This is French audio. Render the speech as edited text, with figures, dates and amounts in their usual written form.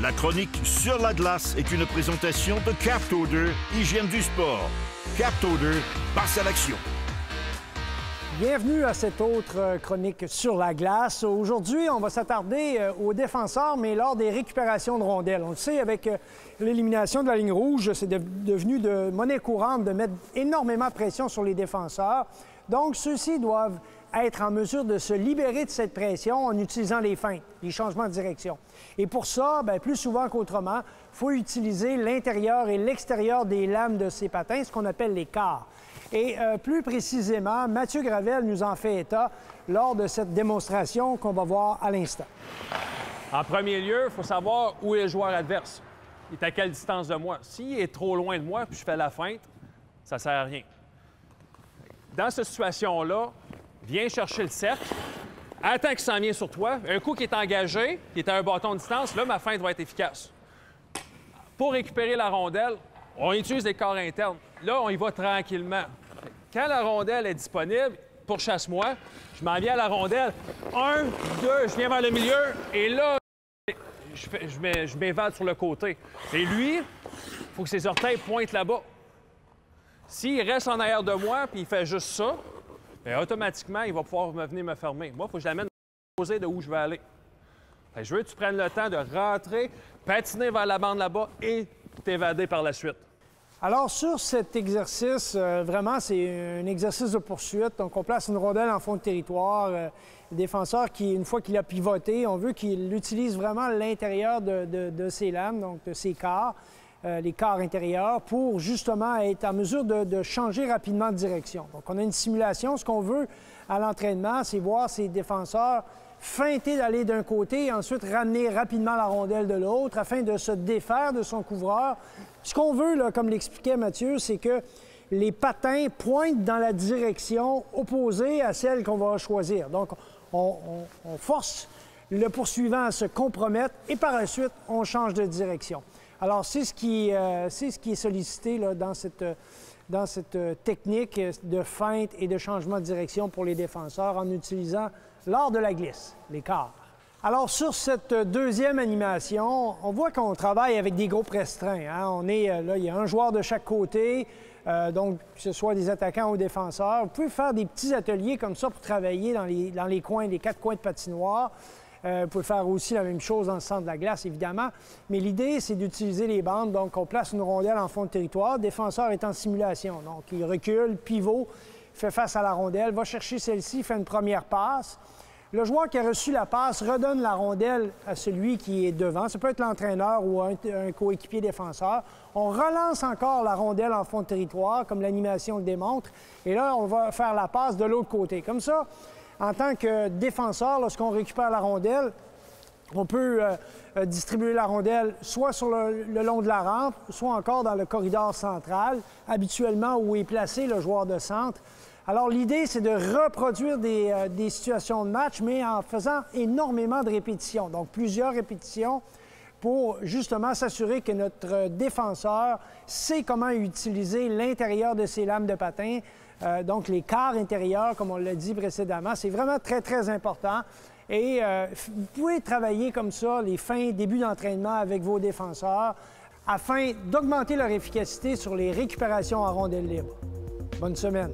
La chronique Sur la glace est une présentation de Captodor, hygiène du sport. Captodor, passe à l'action. Bienvenue à cette autre chronique sur la glace. Aujourd'hui, on va s'attarder aux défenseurs, mais lors des récupérations de rondelles. On le sait, avec l'élimination de la ligne rouge, c'est devenu de monnaie courante de mettre énormément de pression sur les défenseurs. Donc, ceux-ci doivent être en mesure de se libérer de cette pression en utilisant les feintes, les changements de direction. Et pour ça, bien, plus souvent qu'autrement, il faut utiliser l'intérieur et l'extérieur des lames de ces patins, ce qu'on appelle les quarts. Et plus précisément, Mathieu Gravel nous en fait état lors de cette démonstration qu'on va voir à l'instant. En premier lieu, il faut savoir où est le joueur adverse. Il est à quelle distance de moi. S'il est trop loin de moi puis je fais la feinte, ça ne sert à rien. Dans cette situation-là, viens chercher le cercle, attends qu'il s'en vienne sur toi. Un coup qui est engagé, qui est à un bâton de distance, là, ma feinte va être efficace. Pour récupérer la rondelle, on utilise les corps internes. Là, on y va tranquillement. Quand la rondelle est disponible, pourchasse-moi, je m'en viens à la rondelle. 1, 2, je viens vers le milieu, et là, je m'évade sur le côté. Et lui, il faut que ses orteils pointent là-bas. S'il reste en arrière de moi, puis il fait juste ça, bien, automatiquement, il va pouvoir venir me fermer. Moi, il faut que je l'amène poser de où je vais aller. Bien, je veux que tu prennes le temps de rentrer, patiner vers la bande là-bas et t'évader par la suite. Alors, sur cet exercice, vraiment, c'est un exercice de poursuite. Donc, on place une rondelle en fond de territoire. Le défenseur, une fois qu'il a pivoté, on veut qu'il utilise vraiment l'intérieur de ses lames, donc de ses quarts, les quarts intérieurs, pour justement être en mesure de changer rapidement de direction. Donc, on a une simulation. Ce qu'on veut à l'entraînement, c'est voir ces défenseurs feinter d'aller d'un côté et ensuite ramener rapidement la rondelle de l'autre afin de se défaire de son couvreur. Ce qu'on veut, là, comme l'expliquait Mathieu, c'est que les patins pointent dans la direction opposée à celle qu'on va choisir. Donc, on force le poursuivant à se compromettre et par la suite, on change de direction. Alors, c'est ce qui est sollicité là, dans cette technique de feinte et de changement de direction pour les défenseurs en utilisant l'art de la glisse, les quarts. Alors, sur cette deuxième animation, on voit qu'on travaille avec des groupes restreints. Hein? Là, il y a un joueur de chaque côté, donc que ce soit des attaquants ou défenseurs. Vous pouvez faire des petits ateliers comme ça pour travailler dans les coins, les 4 coins de patinoire. Vous pouvez faire aussi la même chose dans le centre de la glace, évidemment. Mais l'idée, c'est d'utiliser les bandes. Donc, on place une rondelle en fond de territoire. Le défenseur est en simulation. Donc, il recule, pivot, fait face à la rondelle, va chercher celle-ci, fait une première passe. Le joueur qui a reçu la passe redonne la rondelle à celui qui est devant. Ça peut être l'entraîneur ou un coéquipier défenseur. On relance encore la rondelle en fond de territoire, comme l'animation le démontre. Et là, on va faire la passe de l'autre côté. Comme ça, en tant que défenseur, lorsqu'on récupère la rondelle, on peut distribuer la rondelle soit sur le long de la rampe, soit encore dans le corridor central, habituellement où est placé le joueur de centre. Alors, l'idée, c'est de reproduire des situations de match, mais en faisant énormément de répétitions. Donc, plusieurs répétitions pour justement s'assurer que notre défenseur sait comment utiliser l'intérieur de ses lames de patin, donc les quarts intérieurs, comme on l'a dit précédemment. C'est vraiment très, très important. Et vous pouvez travailler comme ça les fins, début d'entraînement avec vos défenseurs afin d'augmenter leur efficacité sur les récupérations en rondelle libre. Bonne semaine.